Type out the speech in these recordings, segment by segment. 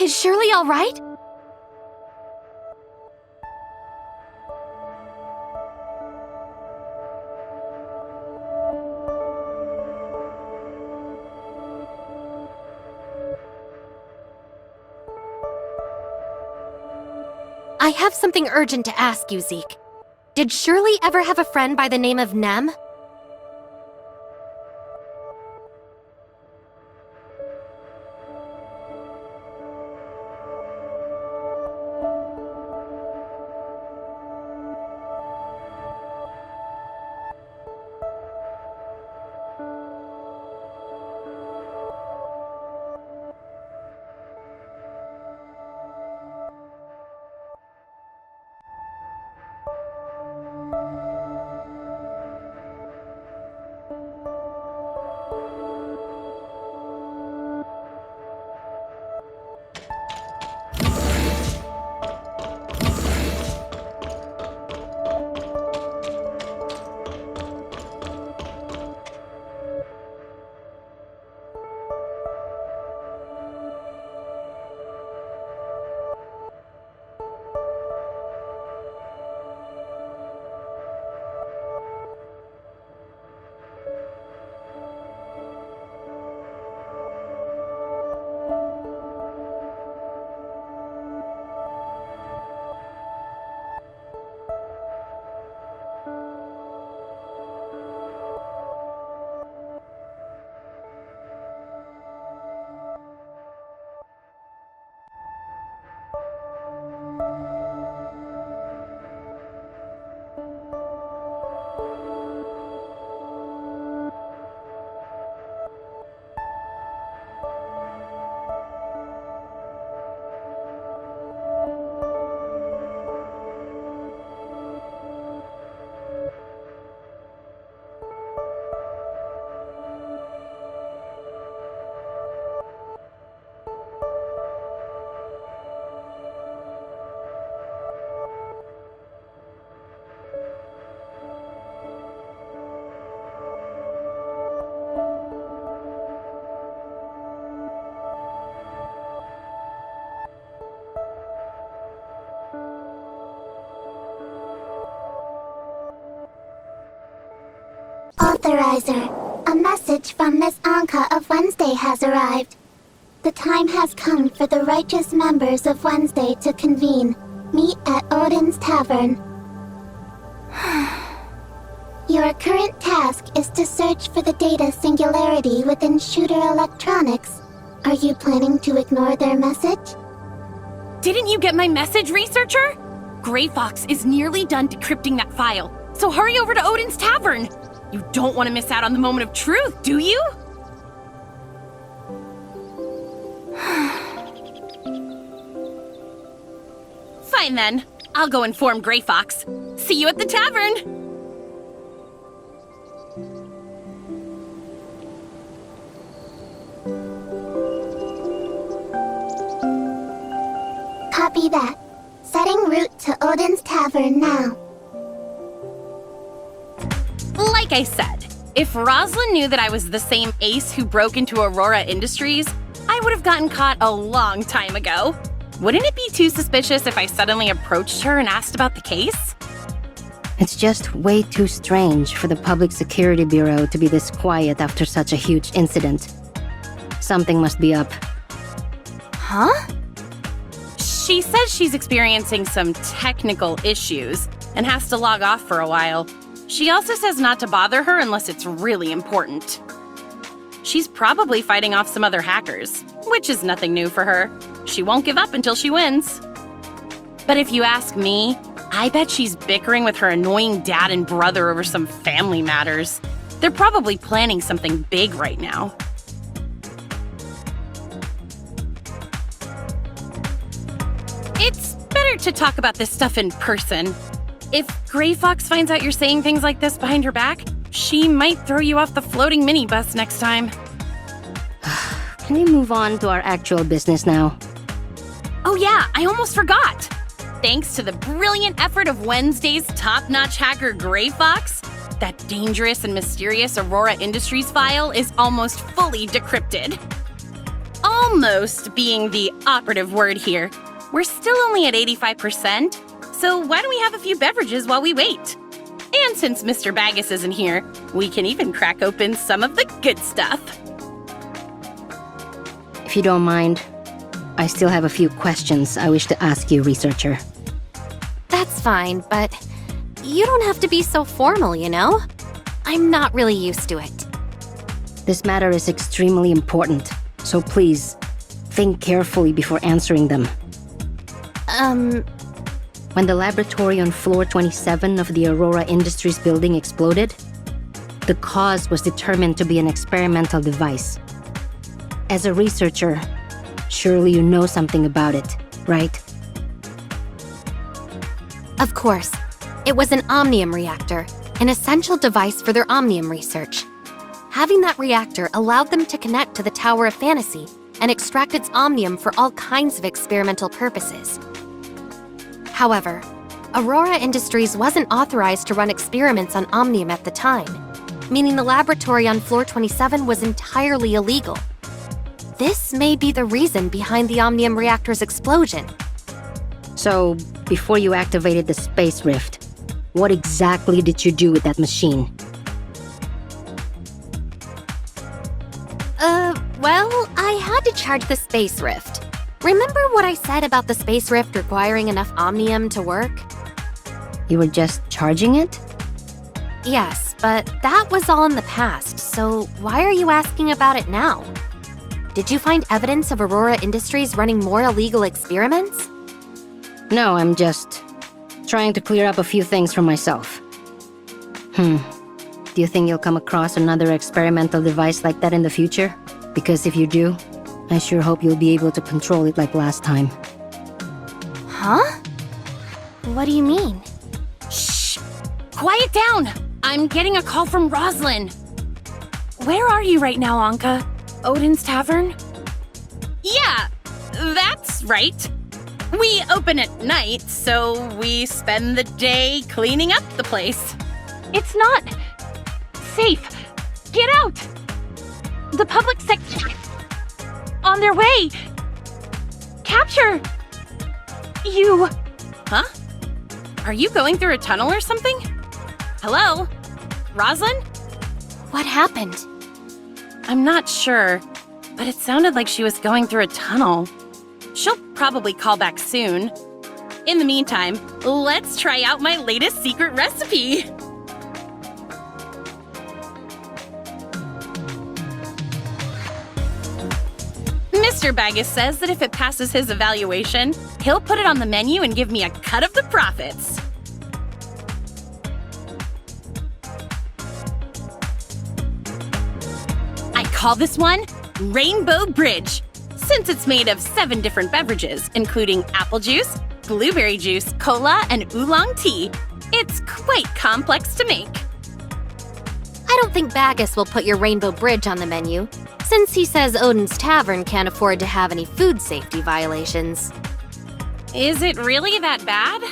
Is Shirley all right? I have something urgent to ask you, Zeke. Did Shirley ever have a friend by the name of Nem? Authorizer, a message from Miss Anka of Wednesday has arrived. The time has come for the righteous members of Wednesday to convene. Meet at Odin's Tavern. Your current task is to search for the data singularity within Schuder Electronics. Are you planning to ignore their message? Didn't you get my message, researcher? Gray Fox is nearly done decrypting that file, so hurry over to Odin's Tavern! You don't want to miss out on the moment of truth, do you? Fine then. I'll go inform Gray Fox. See you at the tavern! Copy that. Setting route to Odin's Tavern now. Like I said, if Roslyn knew that I was the same ace who broke into Aurora Industries, I would have gotten caught a long time ago. Wouldn't it be too suspicious if I suddenly approached her and asked about the case? It's just way too strange for the Public Security Bureau to be this quiet after such a huge incident. Something must be up. Huh? She says she's experiencing some technical issues and has to log off for a while. She also says not to bother her unless it's really important. She's probably fighting off some other hackers, which is nothing new for her. She won't give up until she wins. But if you ask me, I bet she's bickering with her annoying dad and brother over some family matters. They're probably planning something big right now. It's better to talk about this stuff in person. If Gray Fox finds out you're saying things like this behind her back, she might throw you off the floating minibus next time. Can we move on to our actual business now? Oh yeah, I almost forgot! Thanks to the brilliant effort of Wednesday's top-notch hacker Gray Fox, that dangerous and mysterious Aurora Industries file is almost fully decrypted. almost being the operative word here. We're still only at 85%, so why don't we have a few beverages while we wait? And since Mr. Baggus isn't here, we can even crack open some of the good stuff. If you don't mind, I still have a few questions I wish to ask you, researcher. That's fine, but you don't have to be so formal, you know? I'm not really used to it. This matter is extremely important, so please, think carefully before answering them. When the laboratory on floor 27 of the Aurora Industries building exploded, the cause was determined to be an experimental device. As a researcher, surely you know something about it, right? Of course. It was an omnium reactor, an essential device for their omnium research. Having that reactor allowed them to connect to the Tower of Fantasy and extract its omnium for all kinds of experimental purposes. However, Aurora Industries wasn't authorized to run experiments on omnium at the time, meaning the laboratory on floor 27 was entirely illegal. This may be the reason behind the omnium reactor's explosion. So, before you activated the space rift, what exactly did you do with that machine? Well, I had to charge the space rift. Remember what I said about the space rift requiring enough omnium to work? You were just charging it? Yes, but that was all in the past, so why are you asking about it now? Did you find evidence of Aurora Industries running more illegal experiments? No, I'm just trying to clear up a few things for myself. Do you think you'll come across another experimental device like that in the future? Because if you do, I sure hope you'll be able to control it like last time. Huh? What do you mean? Shh! Quiet down! I'm getting a call from Roslyn. Where are you right now, Anka? Odin's Tavern? Yeah, that's right. We open at night, so we spend the day cleaning up the place. It's not safe. Get out! The public sector... On their way! Capture! You... Huh? Are you going through a tunnel or something? Hello? Roslyn? What happened? I'm not sure, but it sounded like she was going through a tunnel. She'll probably call back soon. In the meantime, let's try out my latest secret recipe! Mr. Baggus says that if it passes his evaluation, he'll put it on the menu and give me a cut of the profits. I call this one Rainbow Bridge, since it's made of 7 different beverages, including apple juice, blueberry juice, cola, and oolong tea. It's quite complex to make. I don't think Baggus will put your Rainbow Bridge on the menu, since he says Odin's Tavern can't afford to have any food safety violations. Is it really that bad?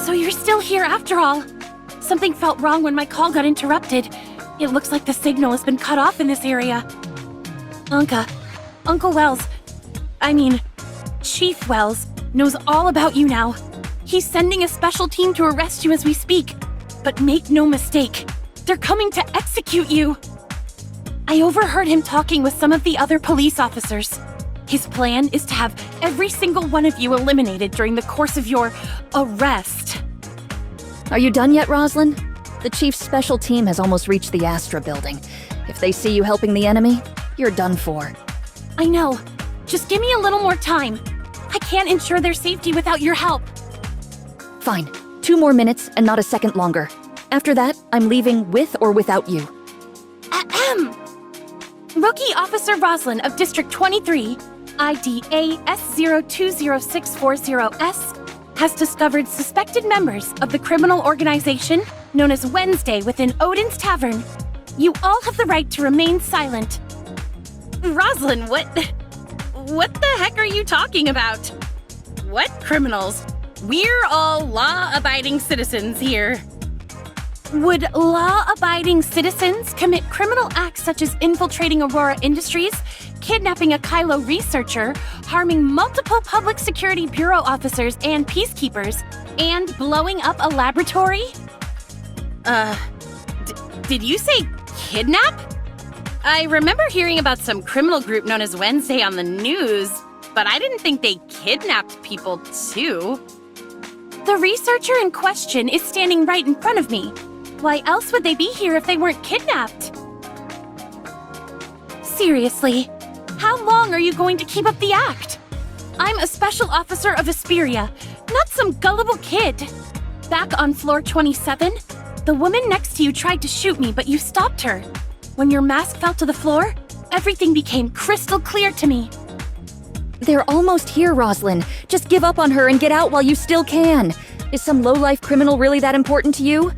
So you're still here after all. Something felt wrong when my call got interrupted. It looks like the signal has been cut off in this area. Anka, Uncle Wells, Chief Wells, knows all about you now. He's sending a special team to arrest you as we speak. But make no mistake, they're coming to execute you. I overheard him talking with some of the other police officers. His plan is to have every single one of you eliminated during the course of your arrest. Are you done yet, Roslyn? The Chief's special team has almost reached the Astra building. If they see you helping the enemy, you're done for. I know. Just give me a little more time. I can't ensure their safety without your help. Fine. 2 more minutes and not a second longer. After that, I'm leaving with or without you. Ahem. Rookie Officer Roslyn of District 23, ID AS020640S, has discovered suspected members of the criminal organization known as Wednesday within Odin's Tavern. You all have the right to remain silent. Roslyn, what the heck are you talking about? What criminals? We're all law-abiding citizens here. Would law-abiding citizens commit criminal acts such as infiltrating Aurora Industries, kidnapping a Kylo researcher, harming multiple public security bureau officers and peacekeepers, and blowing up a laboratory? Did you say kidnap? I remember hearing about some criminal group known as Wednesday on the news, but I didn't think they kidnapped people too. The researcher in question is standing right in front of me. Why else would they be here if they weren't kidnapped? Seriously, how long are you going to keep up the act? I'm a special officer of Asperia, not some gullible kid. Back on floor 27, the woman next to you tried to shoot me, but you stopped her. When your mask fell to the floor, everything became crystal clear to me. They're almost here, Rosalind. Just give up on her and get out while you still can. Is some low-life criminal really that important to you?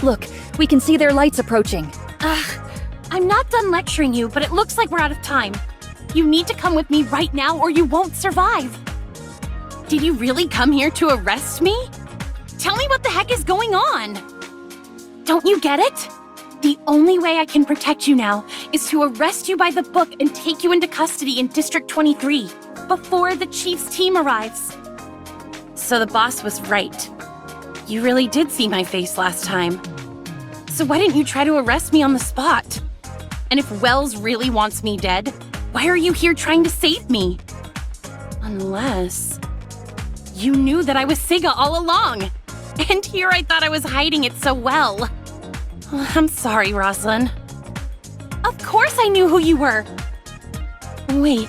Look, we can see their lights approaching. I'm not done lecturing you, but it looks like we're out of time. You need to come with me right now or you won't survive. Did you really come here to arrest me? Tell me what the heck is going on. Don't you get it? The only way I can protect you now is to arrest you by the book and take you into custody in District 23 before the Chief's team arrives. So the boss was right. You really did see my face last time. So why didn't you try to arrest me on the spot? And if Wells really wants me dead, why are you here trying to save me? Unless you knew that I was Siga all along. And here I thought I was hiding it so well. I'm sorry, Rosalind. Of course I knew who you were. Wait.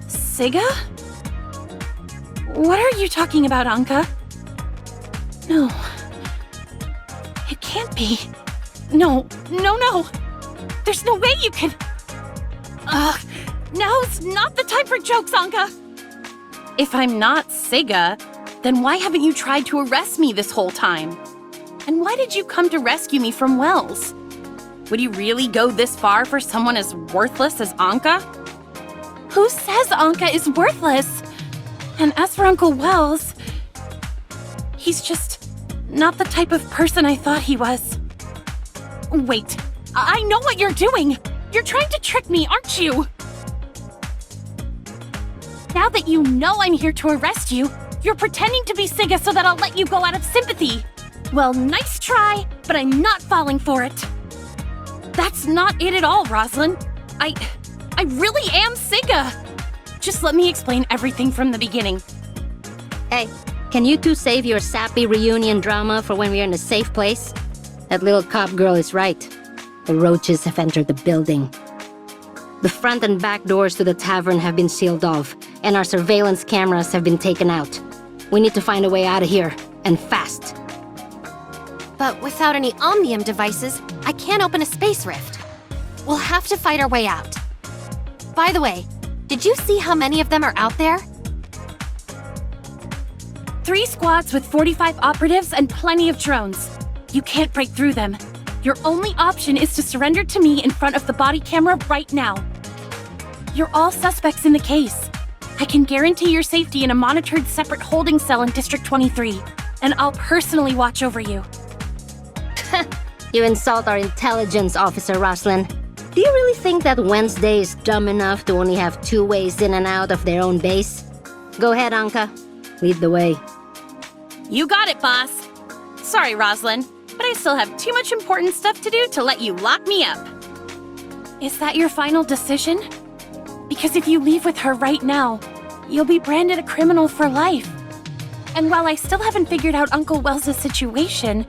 Siga? What are you talking about, Anka? No. It can't be. No. There's no way you can... Now's not the time for jokes, Anka. If I'm not Siga, then why haven't you tried to arrest me this whole time? And why did you come to rescue me from Wells? Would you really go this far for someone as worthless as Anka? Who says Anka is worthless? And as for Uncle Wells, he's just not the type of person I thought he was. Wait, I know what you're doing! You're trying to trick me, aren't you? Now that you know I'm here to arrest you, you're pretending to be Siga so that I'll let you go out of sympathy. Well, nice try, but I'm not falling for it. That's not it at all, Rosalind. I really am Siga. Just let me explain everything from the beginning. Hey, can you two save your sappy reunion drama for when we're in a safe place? That little cop girl is right. The roaches have entered the building. The front and back doors to the tavern have been sealed off, and our surveillance cameras have been taken out. We need to find a way out of here, and fast. But without any Omnium devices, I can't open a space rift. We'll have to fight our way out. By the way, did you see how many of them are out there? 3 squads with 45 operatives and plenty of drones. You can't break through them. Your only option is to surrender to me in front of the body camera right now. You're all suspects in the case. I can guarantee your safety in a monitored separate holding cell in District 23, and I'll personally watch over you. You insult our intelligence, Officer Rosalind. Do you really think that Wednesday is dumb enough to only have 2 ways in and out of their own base? Go ahead, Anka. Lead the way. You got it, boss. Sorry, Rosalind, but I still have too much important stuff to do to let you lock me up. Is that your final decision? Because if you leave with her right now, you'll be branded a criminal for life. And while I still haven't figured out Uncle Wells' situation,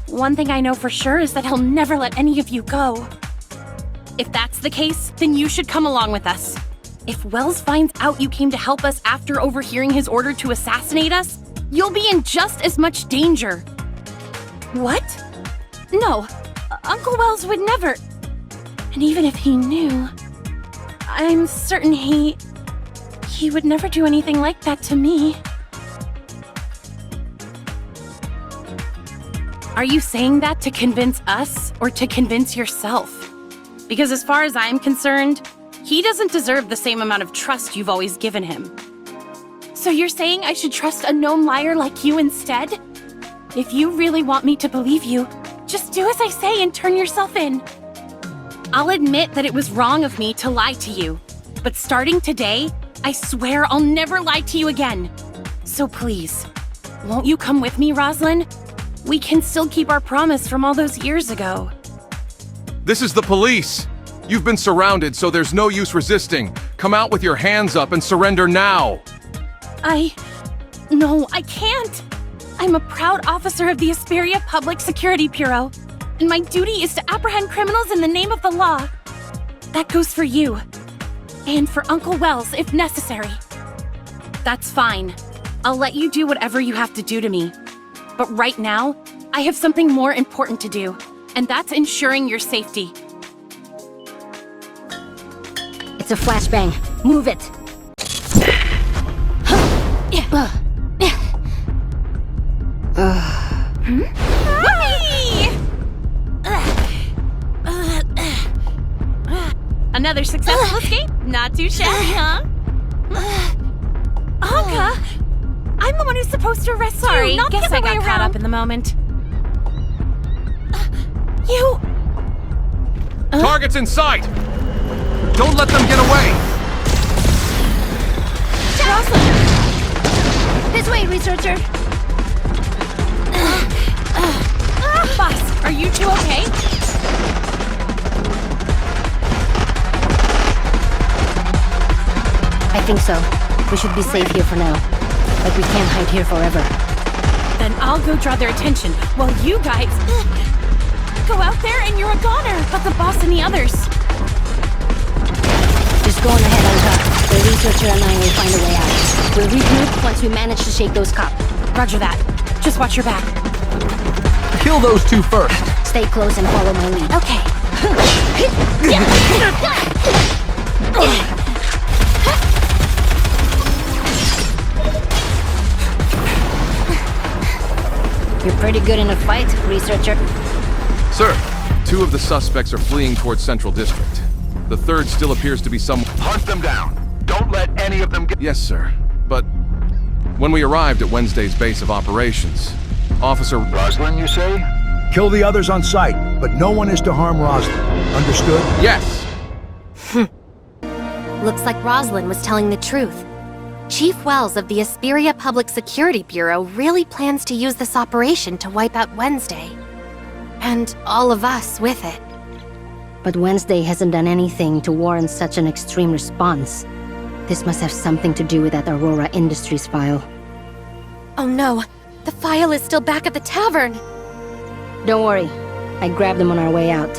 one thing I know for sure is that he'll never let any of you go. If that's the case, then you should come along with us. If Wells finds out you came to help us after overhearing his order to assassinate us, you'll be in just as much danger. What? No, Uncle Wells would never. And even if he knew, I'm certain he would never do anything like that to me. Are you saying that to convince us or to convince yourself? Because as far as I'm concerned, he doesn't deserve the same amount of trust you've always given him. So you're saying I should trust a known liar like you instead? If you really want me to believe you, Just do as I say and turn yourself in. I'll admit that it was wrong of me to lie to you. But starting today, I swear I'll never lie to you again. So please, won't you come with me, Rosalind? We can still keep our promise from all those years ago. This is the police! You've been surrounded, so there's no use resisting. Come out with your hands up and surrender now! No, I can't! I'm a proud officer of the Aurora Public Security Bureau, and my duty is to apprehend criminals in the name of the law. That goes for you. And for Uncle Wells, if necessary. That's fine. I'll let you do whatever you have to do to me. But right now, I have something more important to do, and that's ensuring your safety. It's a flashbang. Move it. Another successful escape? Not too shabby, huh? Anka! I'm the one who's supposed to arrest you, not the guess other I way got caught around. up in the moment. You... Target's in sight! Don't let them get away! This way, researcher. Boss, are you two okay? I think so. We should be safe here for now. But we can't hide here forever. Then I'll go draw their attention while you guys go out there and you're a goner. But the boss and the others. Just go on ahead, Anka. The researcher and I will find a way out. We'll regroup once we manage to shake those cops. Roger that. Just watch your back. Kill those two first. Stay close and follow my lead. Okay. You're pretty good in a fight, researcher. Sir, 2 of the suspects are fleeing towards Central District. The third still appears to be some... Hunt them down. Don't let any of them get... Yes, sir. But when we arrived at Wednesday's base of operations, Officer... Rosalind, you say? Kill the others on sight, but no one is to harm Rosalind. Understood? Yes! Looks like Rosalind was telling the truth. Chief Wells of the Aurora Public Security Bureau really plans to use this operation to wipe out Wednesday. And all of us with it. But Wednesday hasn't done anything to warrant such an extreme response. This must have something to do with that Aurora Industries file. Oh no, the file is still back at the tavern. Don't worry, I grabbed them on our way out.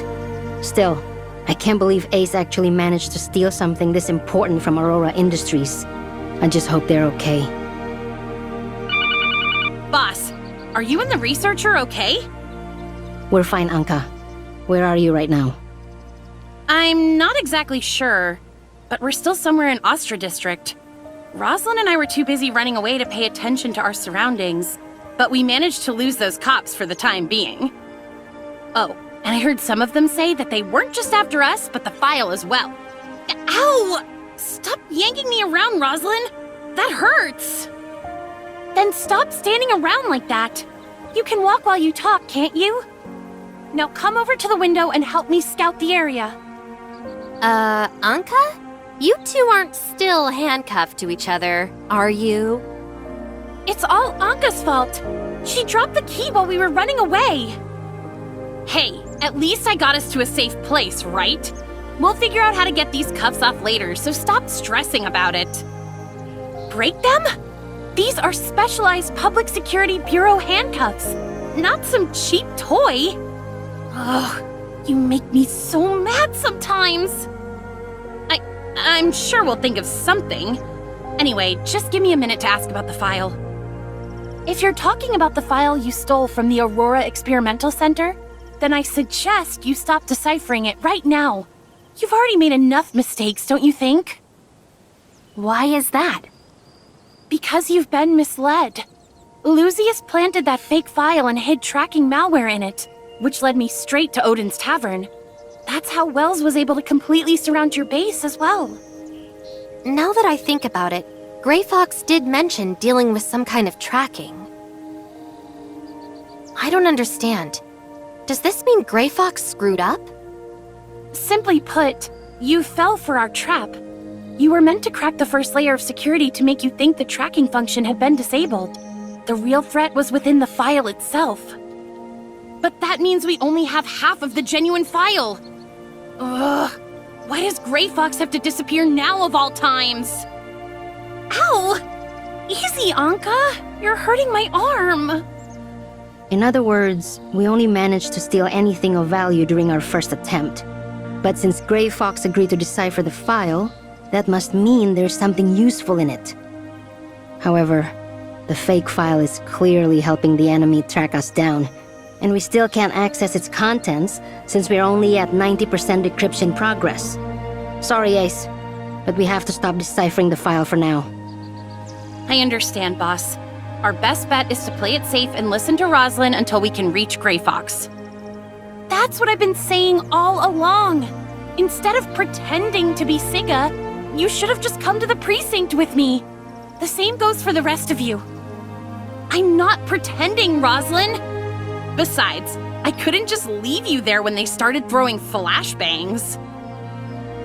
Still, I can't believe Ace actually managed to steal something this important from Aurora Industries. I just hope they're okay. Boss, are you and the researcher okay? We're fine, Anka. Where are you right now? I'm not exactly sure, but we're still somewhere in Austria District. Rosalind and I were too busy running away to pay attention to our surroundings, but we managed to lose those cops for the time being. Oh, and I heard some of them say that they weren't just after us, but the file as well. Ow! Stop yanking me around, Rosalind! That hurts! Then stop standing around like that. You can walk while you talk, can't you? Now come over to the window and help me scout the area. Anka? You two aren't still handcuffed to each other, are you? It's all Anka's fault. She dropped the key while we were running away. Hey, at least I got us to a safe place, right? We'll figure out how to get these cuffs off later, so stop stressing about it. Break them? These are specialized Public Security Bureau handcuffs, not some cheap toy. Ugh, you make me so mad sometimes. I'm sure we'll think of something. Anyway, just give me a minute to ask about the file. If you're talking about the file you stole from the Aurora Experimental Center, then I suggest you stop deciphering it right now. You've already made enough mistakes, don't you think? Why is that? Because you've been misled. Lucius planted that fake file and hid tracking malware in it, which led me straight to Odin's Tavern. That's how Wells was able to completely surround your base as well. Now that I think about it, Grey Fox did mention dealing with some kind of tracking. I don't understand. Does this mean Grey Fox screwed up? Simply put, you fell for our trap. You were meant to crack the first layer of security to make you think the tracking function had been disabled. The real threat was within the file itself. But that means we only have half of the genuine file. Ugh. Why does Grey Fox have to disappear now of all times? Ow! Easy, Anka. You're hurting my arm. In other words, we only managed to steal anything of value during our first attempt. But since Grey Fox agreed to decipher the file, that must mean there's something useful in it. However, the fake file is clearly helping the enemy track us down, and we still can't access its contents since we're only at 90% decryption progress. Sorry, Ace, but we have to stop deciphering the file for now. I understand, boss. Our best bet is to play it safe and listen to Rosalind until we can reach Grey Fox. That's what I've been saying all along. Instead of pretending to be Siga, you should have just come to the precinct with me. The same goes for the rest of you. I'm not pretending, Rosalind. Besides, I couldn't just leave you there when they started throwing flashbangs.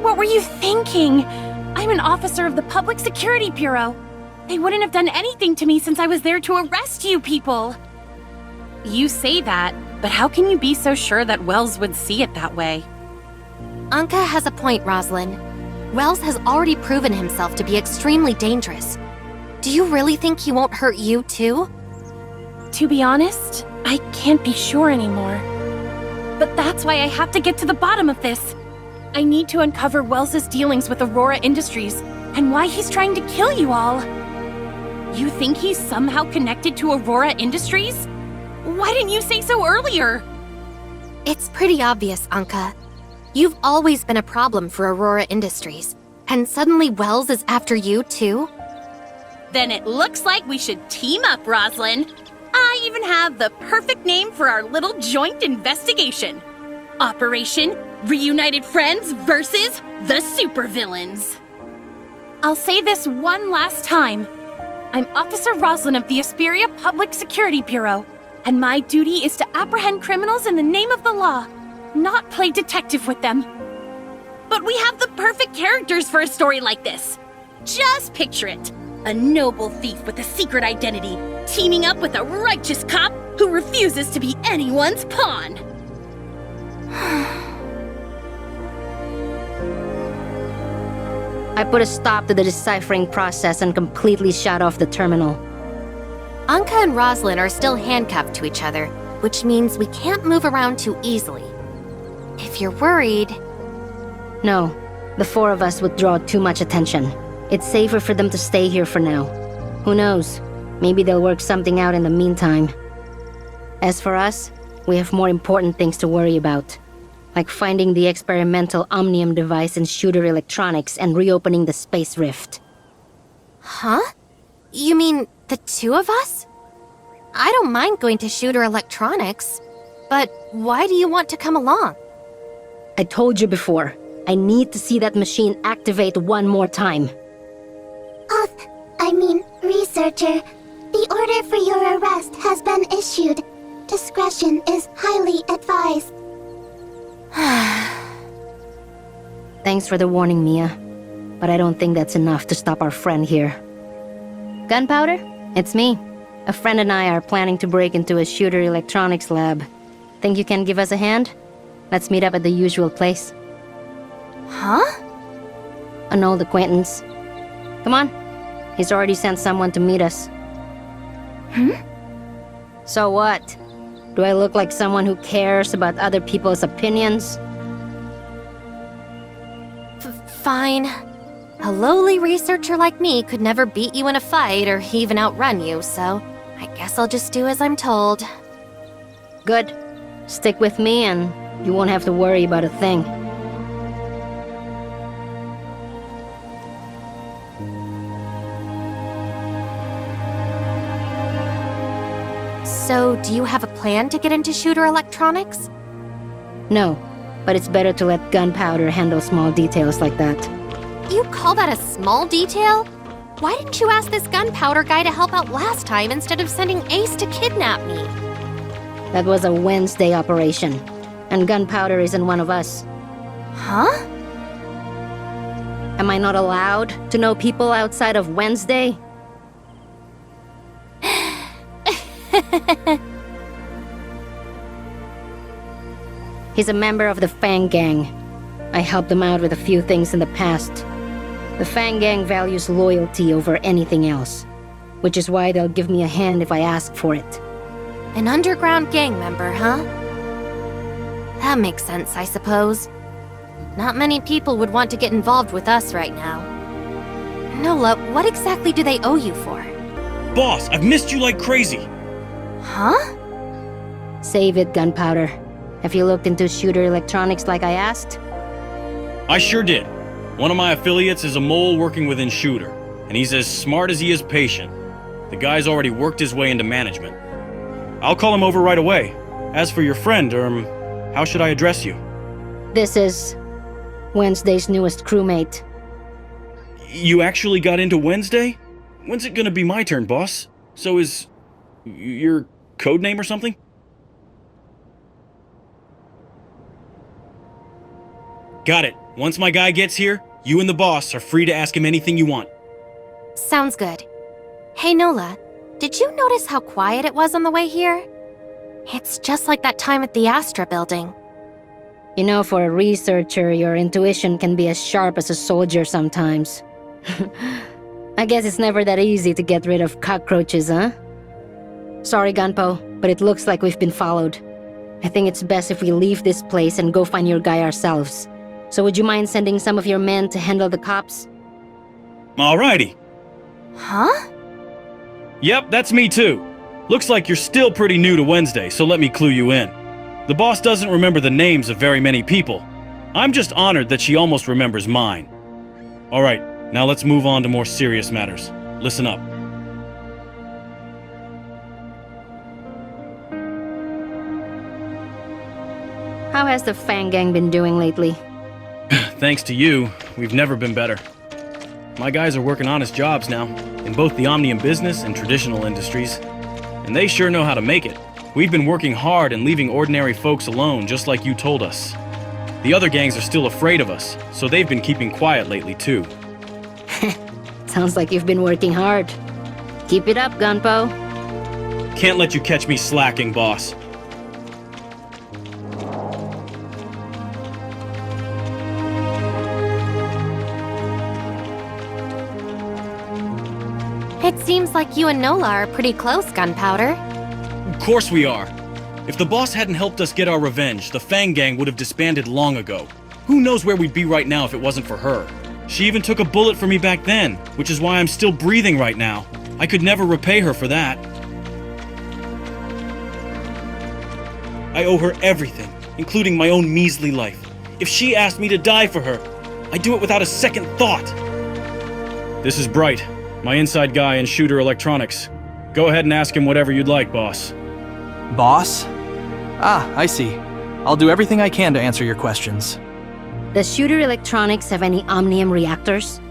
What were you thinking? I'm an officer of the Public Security Bureau. They wouldn't have done anything to me since I was there to arrest you people. You say that, but how can you be so sure that Wells would see it that way? Anka has a point, Rosalind. Wells has already proven himself to be extremely dangerous. Do you really think he won't hurt you, too? To be honest, I can't be sure anymore. But that's why I have to get to the bottom of this. I need to uncover Wells's dealings with Aurora Industries and why he's trying to kill you all. You think he's somehow connected to Aurora Industries? Why didn't you say so earlier? It's pretty obvious, Anka. You've always been a problem for Aurora Industries, and suddenly Wells is after you, too? Then it looks like we should team up, Rosalind. I even have the perfect name for our little joint investigation. Operation Reunited Friends versus the Supervillains. I'll say this one last time. I'm Officer Rosalind of the Asperia Public Security Bureau, and my duty is to apprehend criminals in the name of the law, not play detective with them. But we have the perfect characters for a story like this. Just picture it. A noble thief with a secret identity, teaming up with a righteous cop who refuses to be anyone's pawn. I put a stop to the deciphering process and completely shut off the terminal. Anka and Rosalind are still handcuffed to each other, which means we can't move around too easily. If you're worried... No, the four of us would draw too much attention. It's safer for them to stay here for now. Who knows? Maybe they'll work something out in the meantime. As for us, we have more important things to worry about. Like finding the experimental Omnium device in Schuder Electronics and reopening the space rift. Huh? You mean the two of us? I don't mind going to Schuder Electronics, but why do you want to come along? I told you before, I need to see that machine activate one more time. Researcher, the order for your arrest has been issued. Discretion is highly advised. Thanks for the warning, Mia. But I don't think that's enough to stop our friend here. Gunpowder? It's me. A friend and I are planning to break into a Schuder Electronics lab. Think you can give us a hand? Let's meet up at the usual place. Huh? An old acquaintance. Come on. He's already sent someone to meet us. So what? Do I look like someone who cares about other people's opinions? Fine. A lowly researcher like me could never beat you in a fight or even outrun you, so I guess I'll just do as I'm told. Good. Stick with me and you won't have to worry about a thing. So, do you have a plan to get into Schuder Electronics? No, but it's better to let Gunpowder handle small details like that. You call that a small detail? Why didn't you ask this Gunpowder guy to help out last time instead of sending Ace to kidnap me? That was a Wednesday operation. And gunpowder isn't one of us. Huh? Am I not allowed to know people outside of Wednesday? He's a member of the Fang Gang. I helped him out with a few things in the past. The Fang Gang values loyalty over anything else, which is why they'll give me a hand if I ask for it. An underground gang member, huh? That makes sense, I suppose. Not many people would want to get involved with us right now. Nola, what exactly do they owe you for? Boss, I've missed you like crazy. Huh? Save it, gunpowder. Have you looked into Schuder Electronics like I asked? I sure did. One of my affiliates is a mole working within Schuder, and he's as smart as he is patient. The guy's already worked his way into management. I'll call him over right away. As for your friend, how should I address you? This is Wednesday's newest crewmate. You actually got into Wednesday? When's it gonna be my turn, boss? So is your code name or something? Got it. Once my guy gets here, you and the boss are free to ask him anything you want. Sounds good. Hey Nola, did you notice how quiet it was on the way here? It's just like that time at the Astra building. You know, for a researcher, your intuition can be as sharp as a soldier sometimes. I guess it's never that easy to get rid of cockroaches, huh? Sorry, Gunpo, but it looks like we've been followed. I think it's best if we leave this place and go find your guy ourselves. So would you mind sending some of your men to handle the cops? Alrighty. Huh? Yep, that's me too. Looks like you're still pretty new to Wednesday, so let me clue you in. The boss doesn't remember the names of very many people. I'm just honored that she almost remembers mine. Alright, now let's move on to more serious matters. Listen up. How has the Fang Gang been doing lately? Thanks to you, we've never been better. My guys are working honest jobs now, in both the Omnium business and traditional industries. And they sure know how to make it. We've been working hard and leaving ordinary folks alone, just like you told us. The other gangs are still afraid of us, so they've been keeping quiet lately too. Sounds like you've been working hard. Keep it up, Gunpo. Can't let you catch me slacking, boss. It seems like you and Nola are pretty close, Gunpowder. Of course we are. If the boss hadn't helped us get our revenge, the Fang Gang would have disbanded long ago. Who knows where we'd be right now if it wasn't for her. She even took a bullet for me back then, which is why I'm still breathing right now. I could never repay her for that. I owe her everything, including my own measly life. If she asked me to die for her, I'd do it without a second thought. This is Bright, my inside guy in Schuder Electronics. Go ahead and ask him whatever you'd like, boss. Boss? Ah, I see. I'll do everything I can to answer your questions. Does Schuder Electronics have any Omnium reactors?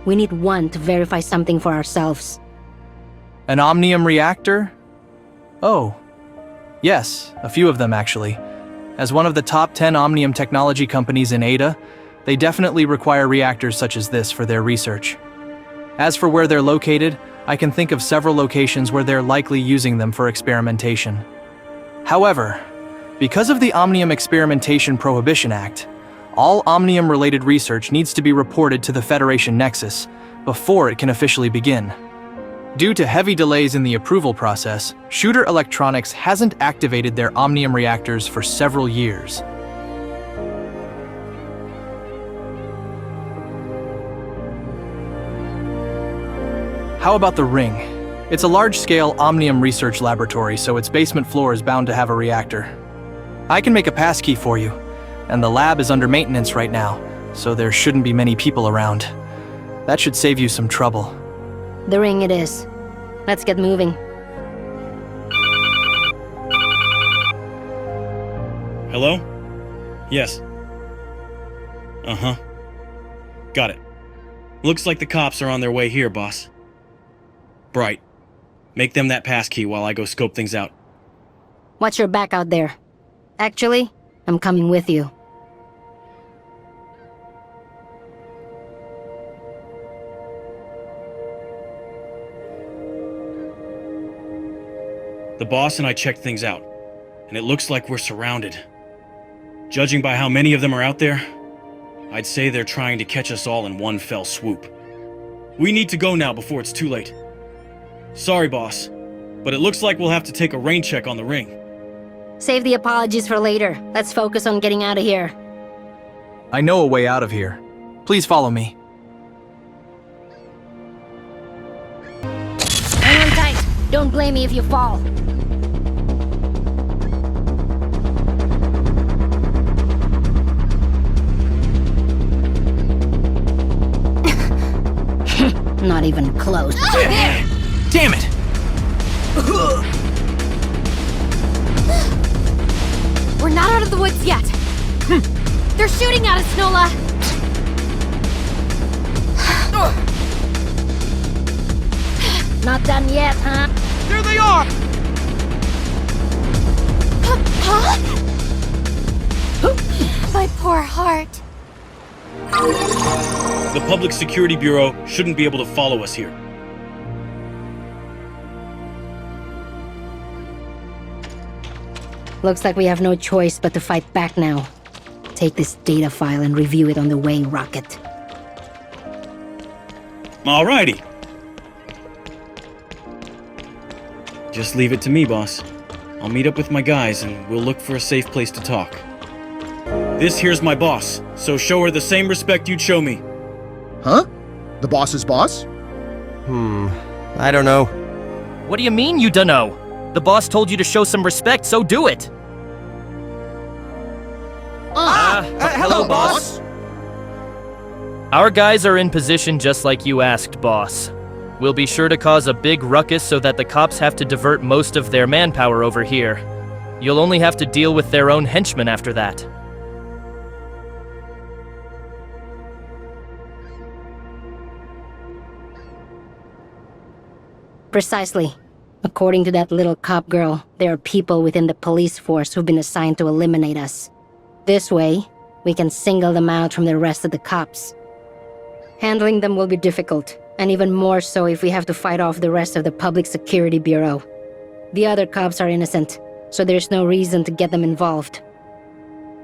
We need one to verify something for ourselves. An Omnium reactor? Oh. Yes, a few of them actually. As one of the top 10 Omnium technology companies in Ada, they definitely require reactors such as this for their research. As for where they're located, I can think of several locations where they're likely using them for experimentation. However, because of the Omnium Experimentation Prohibition Act, all Omnium-related research needs to be reported to the Federation Nexus before it can officially begin. Due to heavy delays in the approval process, Schuder Electronics hasn't activated their Omnium reactors for several years. How about the Ring? It's a large-scale Omnium research laboratory, so its basement floor is bound to have a reactor. I can make a passkey for you, and the lab is under maintenance right now, so there shouldn't be many people around. That should save you some trouble. The Ring it is. Let's get moving. Hello? Yes. Uh-huh. Got it. Looks like the cops are on their way here, boss. Bright. Make them that passkey while I go scope things out. Watch your back out there. Actually, I'm coming with you. The boss and I checked things out, and it looks like we're surrounded. Judging by how many of them are out there, I'd say they're trying to catch us all in one fell swoop. We need to go now before it's too late. Sorry, boss, but it looks like we'll have to take a rain check on the ring. Save the apologies for later. Let's focus on getting out of here. I know a way out of here. Please follow me. Hang on tight. Don't blame me if you fall. Not even close. Damn it! We're not out of the woods yet. They're shooting at us, Nola. Not done yet, huh? There they are! My poor heart. The Public Security Bureau shouldn't be able to follow us here. Looks like we have no choice but to fight back now. Take this data file and review it on the way, Rocket. Alrighty. Just leave it to me, boss. I'll meet up with my guys and we'll look for a safe place to talk. This here's my boss, so show her the same respect you'd show me. Huh? The boss's boss? I don't know. What do you mean you dunno? The boss told you to show some respect, so do it! Hello, boss! Our guys are in position just like you asked, boss. We'll be sure to cause a big ruckus so that the cops have to divert most of their manpower over here. You'll only have to deal with their own henchmen after that. Precisely. According to that little cop girl, there are people within the police force who've been assigned to eliminate us. This way, we can single them out from the rest of the cops. Handling them will be difficult, and even more so if we have to fight off the rest of the Public Security Bureau. The other cops are innocent, so there's no reason to get them involved.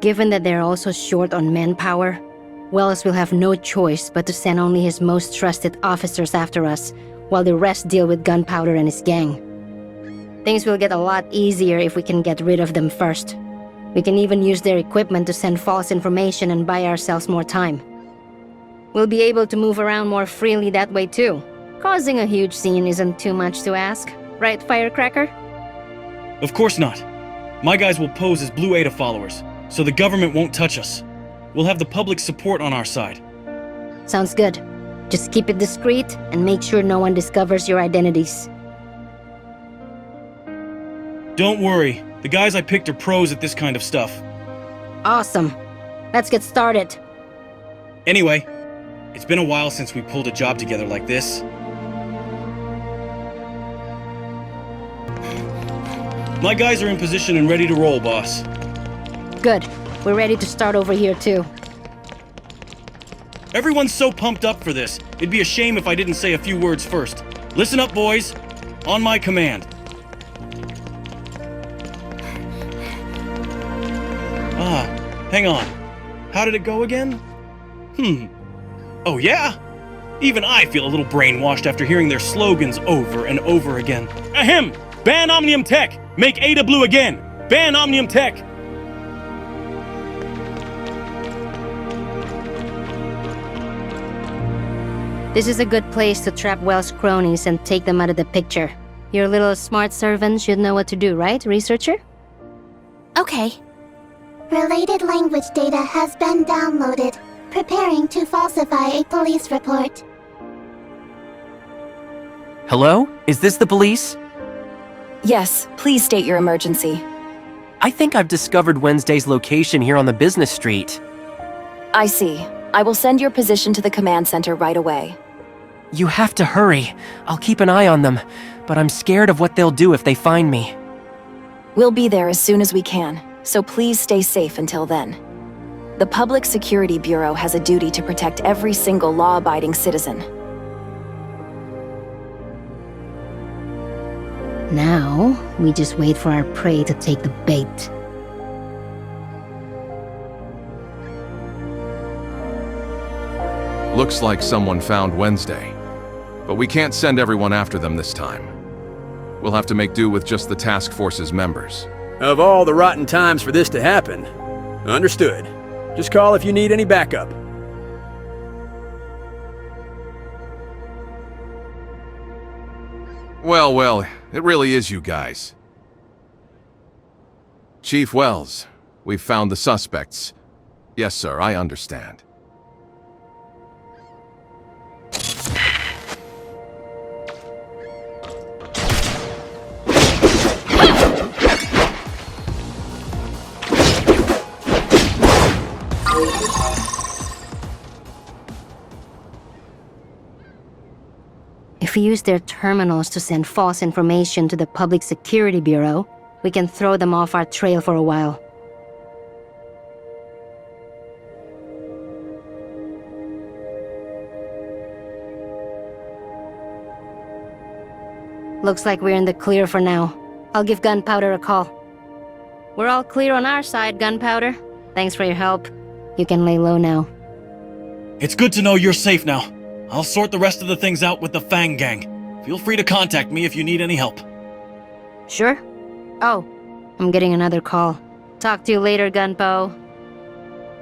Given that they're also short on manpower, Wells will have no choice but to send only his most trusted officers after us, while the rest deal with Gunpowder and his gang. Things will get a lot easier if we can get rid of them first. We can even use their equipment to send false information and buy ourselves more time. We'll be able to move around more freely that way too. Causing a huge scene isn't too much to ask, right, Firecracker? Of course not. My guys will pose as Blue Ada followers, so the government won't touch us. We'll have the public support on our side. Sounds good. Just keep it discreet and make sure no one discovers your identities. Don't worry, the guys I picked are pros at this kind of stuff. Awesome. Let's get started. Anyway, it's been a while since we pulled a job together like this. My guys are in position and ready to roll, boss. Good. We're ready to start over here too. Everyone's so pumped up for this. It'd be a shame if I didn't say a few words first. Listen up, boys. On my command. Hang on. How did it go again? Oh yeah? Even I feel a little brainwashed after hearing their slogans over and over again. Ahem! Ban Omnium Tech! Make Ada Blue again! Ban Omnium Tech! This is a good place to trap Wells' cronies and take them out of the picture. Your little smart servant should know what to do, right, researcher? Okay. Related language data has been downloaded. Preparing to falsify a police report. Hello? Is this the police? Yes, please state your emergency. I think I've discovered Wednesday's location here on the business street. I see. I will send your position to the command center right away. You have to hurry. I'll keep an eye on them, but I'm scared of what they'll do if they find me. We'll be there as soon as we can, so please stay safe until then. The Public Security Bureau has a duty to protect every single law-abiding citizen. Now, we just wait for our prey to take the bait. Looks like someone found Wednesday. But we can't send everyone after them this time. We'll have to make do with just the task force's members. Of all the rotten times for this to happen. Understood. Just call if you need any backup. Well, it really is you guys. Chief Wells, we've found the suspects. Yes, sir, I understand. If we use their terminals to send false information to the Public Security Bureau, we can throw them off our trail for a while. Looks like we're in the clear for now. I'll give Gunpowder a call. We're all clear on our side, Gunpowder. Thanks for your help. You can lay low now. It's good to know you're safe now. I'll sort the rest of the things out with the Fang Gang. Feel free to contact me if you need any help. Sure. Oh, I'm getting another call. Talk to you later, Gunpo.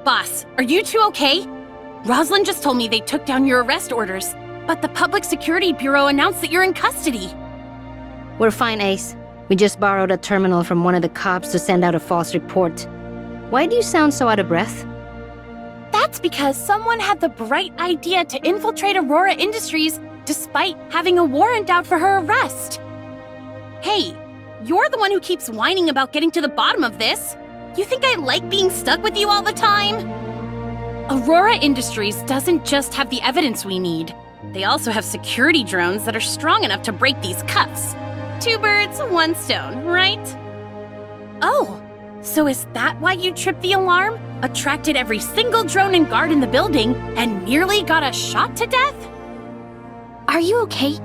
Boss, are you two okay? Rosalind just told me they took down your arrest orders, but the Public Security Bureau announced that you're in custody. We're fine, Ace. We just borrowed a terminal from one of the cops to send out a false report. Why do you sound so out of breath? That's because someone had the bright idea to infiltrate Aurora Industries despite having a warrant out for her arrest. Hey, you're the one who keeps whining about getting to the bottom of this. You think I like being stuck with you all the time? Aurora Industries doesn't just have the evidence we need. They also have security drones that are strong enough to break these cuffs. 2 birds, 1 stone, right? Oh, so is that why you tripped the alarm, attracted every single drone and guard in the building, and nearly got us shot to death? Are you okay?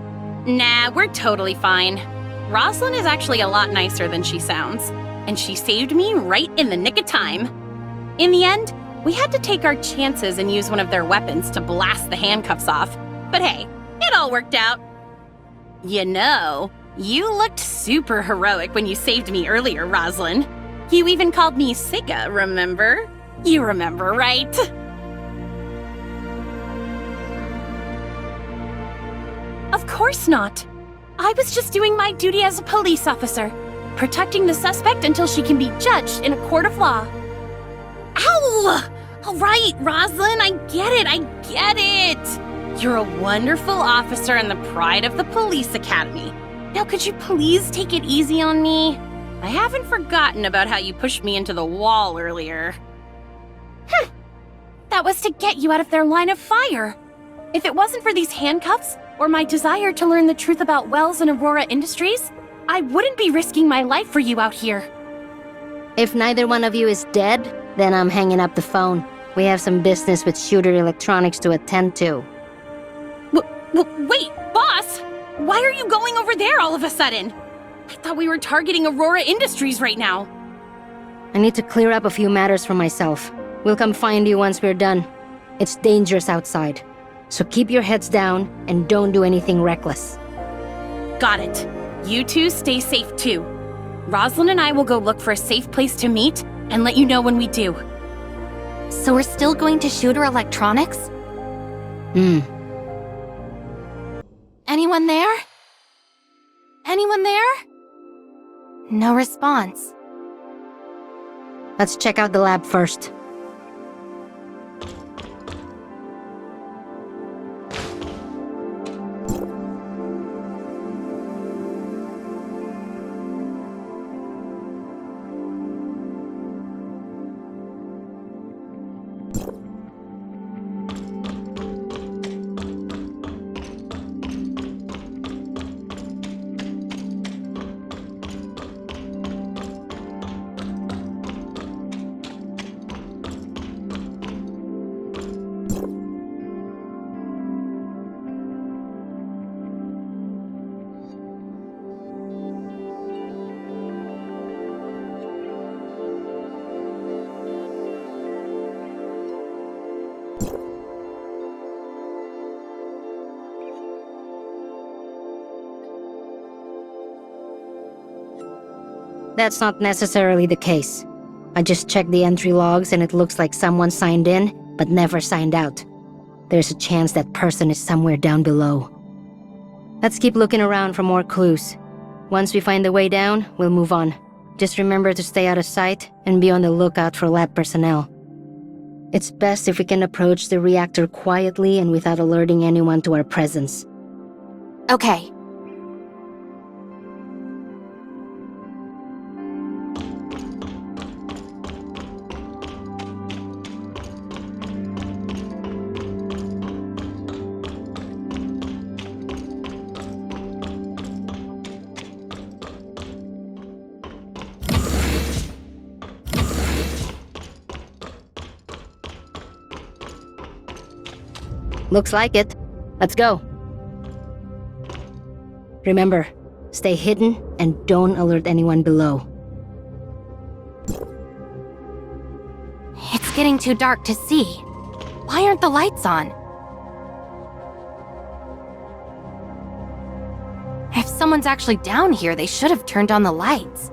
Nah, we're totally fine. Rosalind is actually a lot nicer than she sounds, and she saved me right in the nick of time. In the end, we had to take our chances and use one of their weapons to blast the handcuffs off, but hey, it all worked out. You know, you looked super heroic when you saved me earlier, Rosalind. You even called me Sika, remember? You remember, right? Of course not. I was just doing my duty as a police officer, protecting the suspect until she can be judged in a court of law. Ow! All right, Rosalind, I get it. You're a wonderful officer and the pride of the police academy. Now could you please take it easy on me? I haven't forgotten about how you pushed me into the wall earlier. That was to get you out of their line of fire. If it wasn't for these handcuffs, or my desire to learn the truth about Wells and Aurora Industries, I wouldn't be risking my life for you out here. If neither one of you is dead, then I'm hanging up the phone. We have some business with Schuder Electronics to attend to. Wait, boss! Why are you going over there all of a sudden? I thought we were targeting Aurora Industries right now. I need to clear up a few matters for myself. We'll come find you once we're done. It's dangerous outside, so keep your heads down and don't do anything reckless. Got it. You two stay safe too. Rosalind and I will go look for a safe place to meet and let you know when we do. So we're still going to Schuder Electronics? Anyone there? Anyone there? No response. Let's check out the lab first. That's not necessarily the case. I just checked the entry logs and it looks like someone signed in, but never signed out. There's a chance that person is somewhere down below. Let's keep looking around for more clues. Once we find the way down, we'll move on. Just remember to stay out of sight and be on the lookout for lab personnel. It's best if we can approach the reactor quietly and without alerting anyone to our presence. Okay. Looks like it. Let's go. Remember, stay hidden and don't alert anyone below. It's getting too dark to see. Why aren't the lights on? If someone's actually down here, they should have turned on the lights.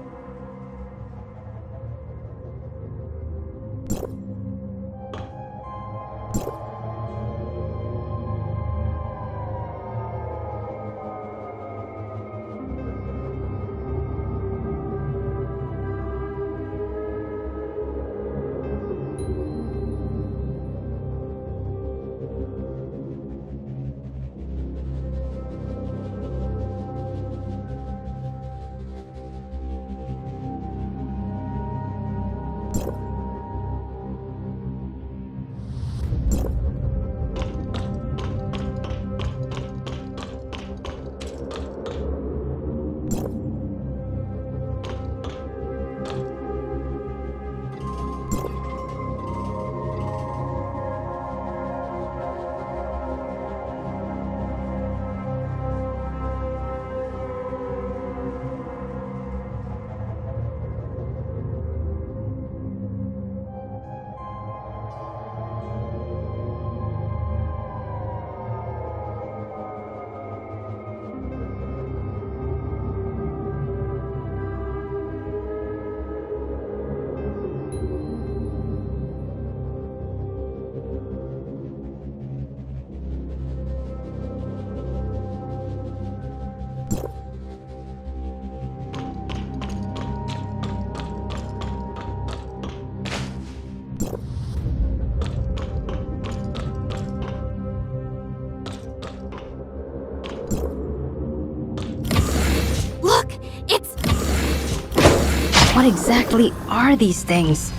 What exactly are these things?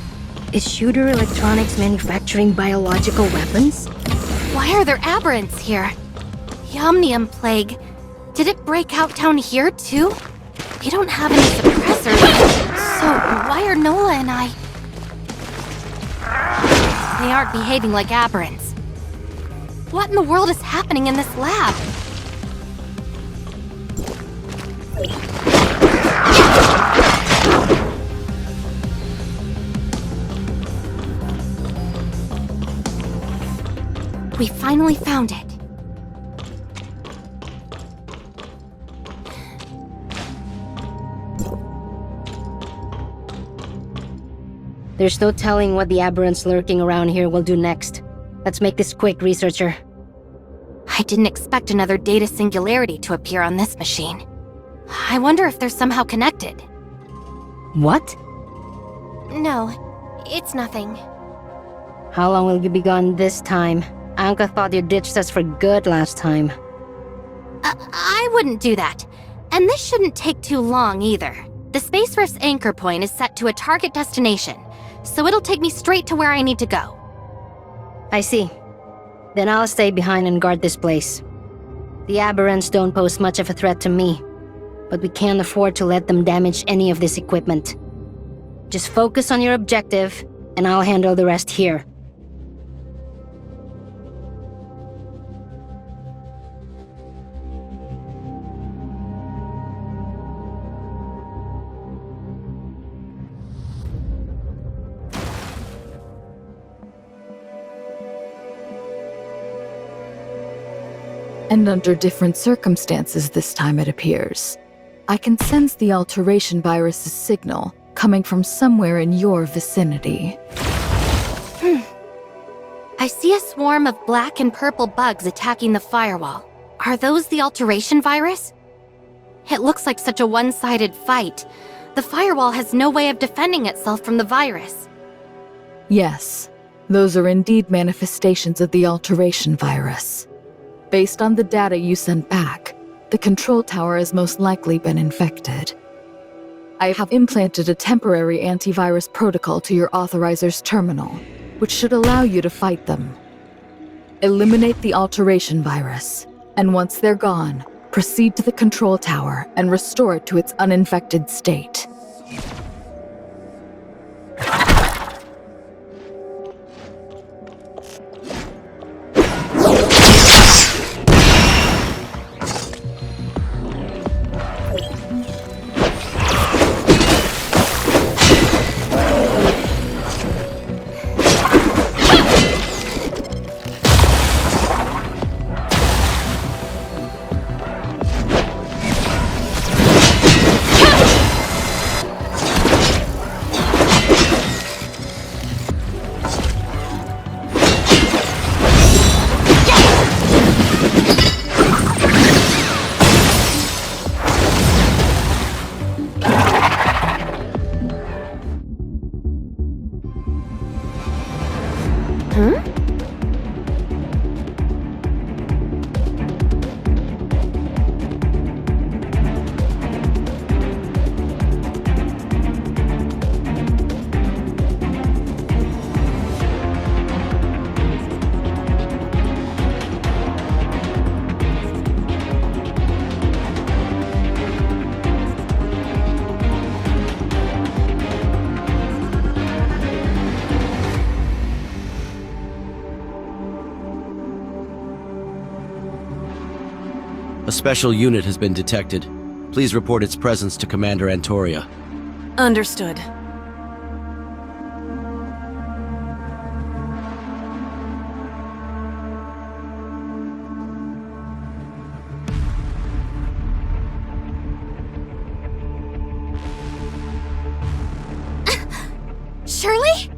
Is Schuder Electronics manufacturing biological weapons? Why are there aberrants here? The Omnium Plague. Did it break out down here, too? We don't have any suppressors. So, why are Nola and I... They aren't behaving like aberrants. What in the world is happening in this lab? We finally found it. There's no telling what the aberrants lurking around here will do next. Let's make this quick, researcher. I didn't expect another data singularity to appear on this machine. I wonder if they're somehow connected. What? No, it's nothing. How long will you be gone this time? Anka thought you ditched us for good last time. I wouldn't do that. And this shouldn't take too long either. The Space Rift's anchor point is set to a target destination, so it'll take me straight to where I need to go. I see. Then I'll stay behind and guard this place. The aberrants don't pose much of a threat to me, but we can't afford to let them damage any of this equipment. Just focus on your objective, and I'll handle the rest here. And under different circumstances this time, it appears. I can sense the alteration virus's signal coming from somewhere in your vicinity. I see a swarm of black and purple bugs attacking the firewall. Are those the alteration virus? It looks like such a one-sided fight. The firewall has no way of defending itself from the virus. Yes, those are indeed manifestations of the alteration virus. Based on the data you sent back, the control tower has most likely been infected. I have implanted a temporary antivirus protocol to your Authorizer's terminal, which should allow you to fight them. Eliminate the alteration virus, and once they're gone, proceed to the control tower and restore it to its uninfected state. A special unit has been detected. Please report its presence to Commander Antoria. Understood. Shirley?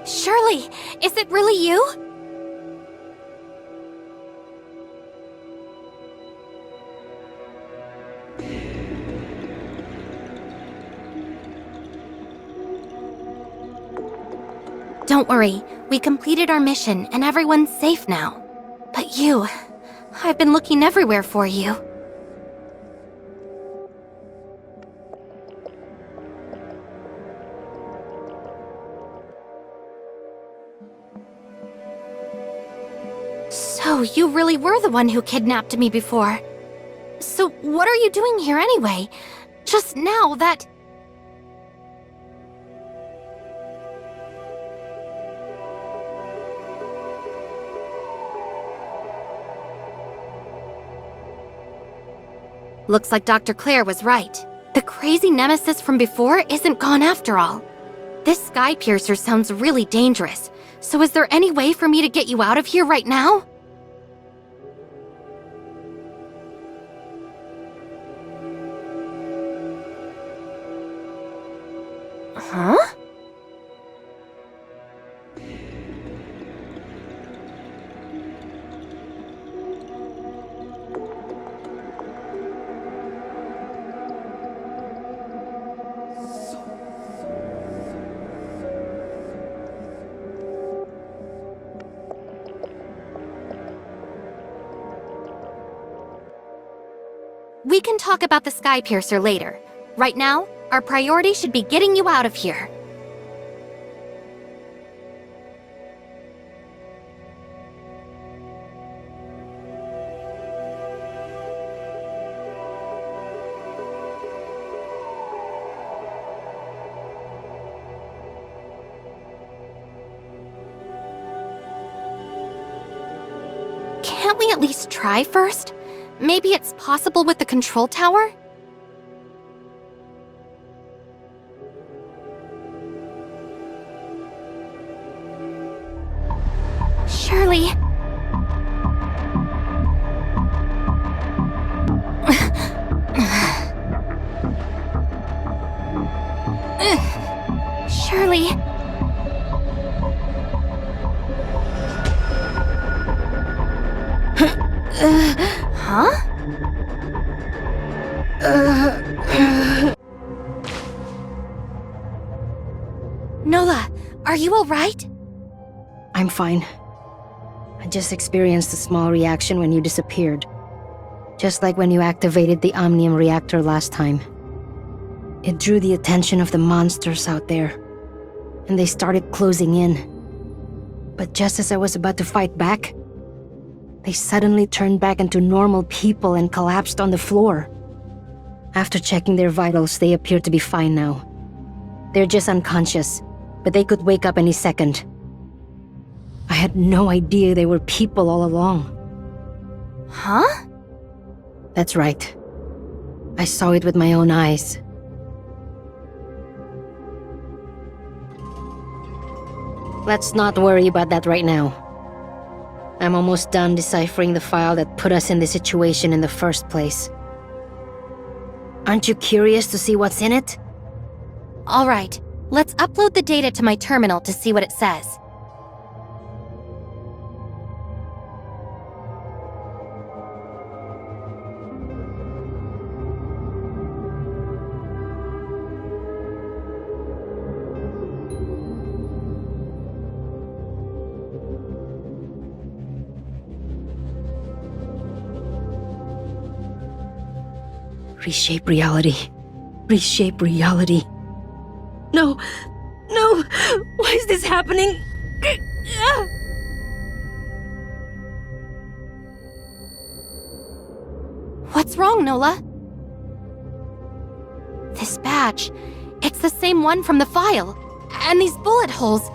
Shirley, is it really you? Don't worry, we completed our mission and everyone's safe now. But you, I've been looking everywhere for you. So, you really were the one who kidnapped me before. So, what are you doing here anyway? Just now that... Looks like Dr. Claire was right. The crazy nemesis from before isn't gone after all. This sky piercer sounds really dangerous. So is there any way for me to get you out of here right now? Huh? We can talk about the sky piercer later. Right now, our priority should be getting you out of here. Can't we at least try first? Maybe it's possible with the control tower? Shirley... Huh? Nola, are you alright? I'm fine. I just experienced a small reaction when you disappeared. Just like when you activated the Omnium reactor last time. It drew the attention of the monsters out there, and they started closing in. But just as I was about to fight back, they suddenly turned back into normal people and collapsed on the floor. After checking their vitals, they appear to be fine now. They're just unconscious, but they could wake up any second. I had no idea they were people all along. Huh? That's right. I saw it with my own eyes. Let's not worry about that right now. I'm almost done deciphering the file that put us in this situation in the first place. Aren't you curious to see what's in it? Alright, let's upload the data to my terminal to see what it says. Reshape reality. Reshape reality. No! No! Why is this happening? What's wrong, Nola? This badge. It's the same one from the file. And these bullet holes.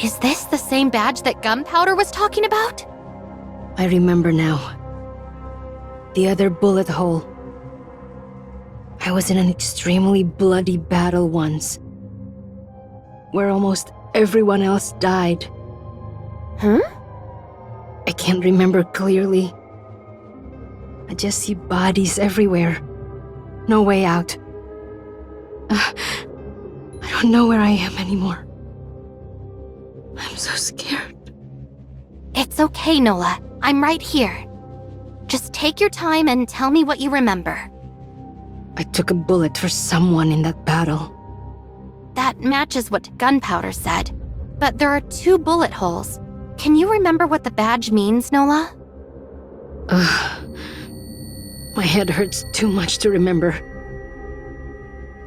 Is this the same badge that Gunpowder was talking about? I remember now. The other bullet hole. I was in an extremely bloody battle once, where almost everyone else died. Huh? I can't remember clearly. I just see bodies everywhere. No way out. I don't know where I am anymore. I'm so scared. It's okay, Nola. I'm right here. Just take your time and tell me what you remember. I took a bullet for someone in that battle. That matches what Gunpowder said. But there are 2 bullet holes. Can you remember what the badge means, Nola? My head hurts too much to remember.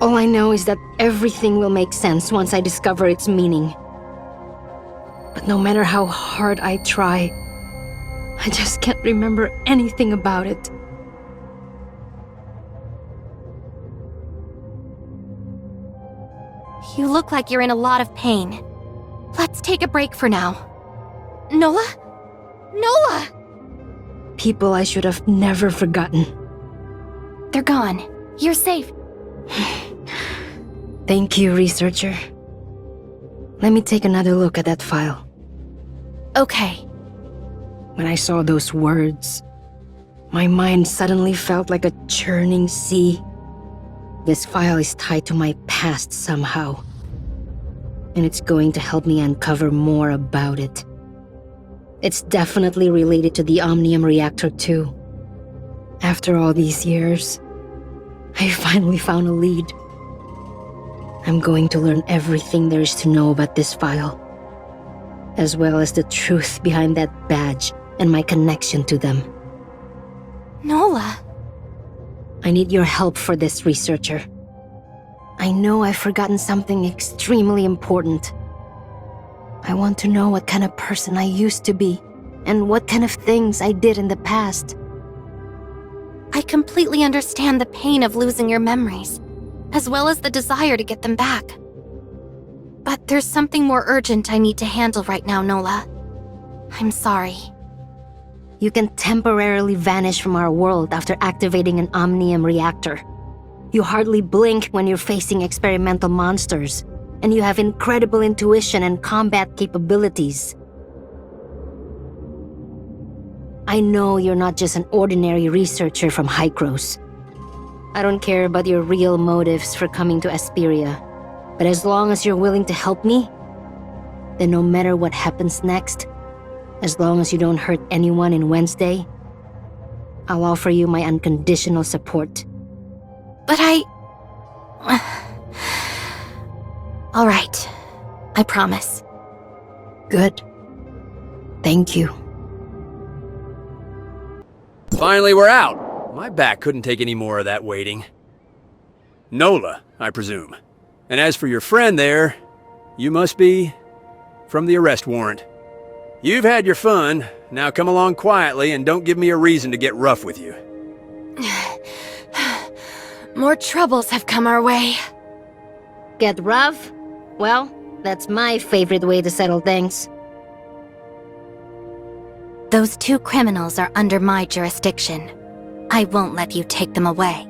All I know is that everything will make sense once I discover its meaning. But no matter how hard I try, I just can't remember anything about it. You look like you're in a lot of pain. Let's take a break for now. Nola? Nola! People I should have never forgotten. They're gone. You're safe. Thank you, researcher. Let me take another look at that file. Okay. When I saw those words, my mind suddenly felt like a churning sea. This file is tied to my past somehow, and it's going to help me uncover more about it. It's definitely related to the Omnium reactor too. After all these years, I finally found a lead. I'm going to learn everything there is to know about this file, as well as the truth behind that badge and my connection to them. Nola. I need your help for this, researcher. I know I've forgotten something extremely important. I want to know what kind of person I used to be, and what kind of things I did in the past. I completely understand the pain of losing your memories, as well as the desire to get them back. But there's something more urgent I need to handle right now, Nola. I'm sorry. You can temporarily vanish from our world after activating an Omnium reactor. You hardly blink when you're facing experimental monsters, and you have incredible intuition and combat capabilities. I know you're not just an ordinary researcher from Hykros. I don't care about your real motives for coming to Asperia, but as long as you're willing to help me, then no matter what happens next, as long as you don't hurt anyone in Wednesday, I'll offer you my unconditional support. But All right. I promise. Good. Thank you. Finally, we're out. My back couldn't take any more of that waiting. Nola, I presume. And as for your friend there, you must be from the arrest warrant. You've had your fun. Now come along quietly and don't give me a reason to get rough with you. More troubles have come our way. Get rough? Well, that's my favorite way to settle things. Those two criminals are under my jurisdiction. I won't let you take them away.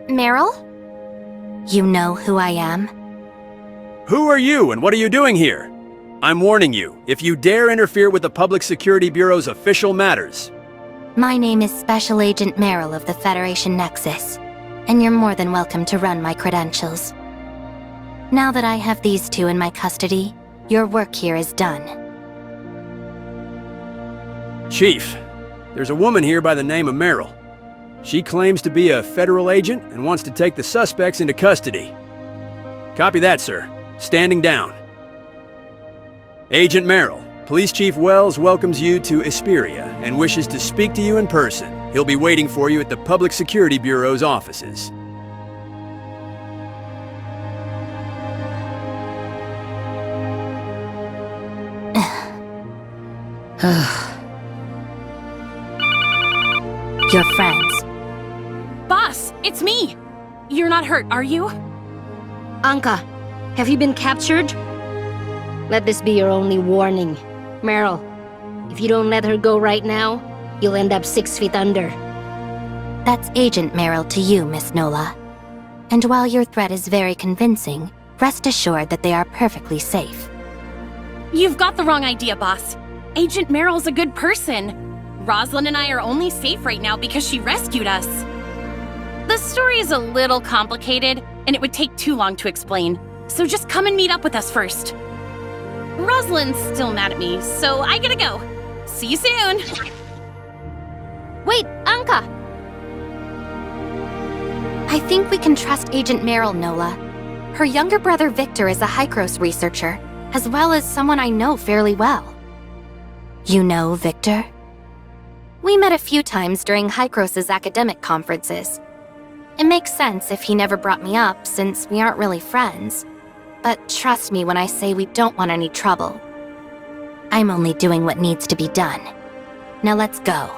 Meryl? You know who I am? Who are you and what are you doing here? I'm warning you, if you dare interfere with the Public Security Bureau's official matters. My name is Special Agent Meryl of the Federation Nexus, and you're more than welcome to run my credentials. Now that I have these two in my custody, your work here is done. Chief, there's a woman here by the name of Meryl. She claims to be a federal agent and wants to take the suspects into custody. Copy that, sir. Standing down. Agent Meryl, Police Chief Wells welcomes you to Esperia and wishes to speak to you in person. He'll be waiting for you at the Public Security Bureau's offices. Your friends. Boss, it's me! You're not hurt, are you? Anka, have you been captured? Let this be your only warning. Meryl, if you don't let her go right now, you'll end up 6 feet under. That's Agent Meryl to you, Miss Nola. And while your threat is very convincing, rest assured that they are perfectly safe. You've got the wrong idea, boss. Agent Meryl's a good person. Rosalind and I are only safe right now because she rescued us. The story is a little complicated, and it would take too long to explain, so just come and meet up with us first. Rosalind's still mad at me, so I gotta go. See you soon! Wait, Anka! I think we can trust Agent Meryl, Nola. Her younger brother Victor is a Hykros researcher, as well as someone I know fairly well. You know Victor? We met a few times during Hykros' academic conferences. It makes sense if he never brought me up, since we aren't really friends. But trust me when I say we don't want any trouble. I'm only doing what needs to be done. Now let's go.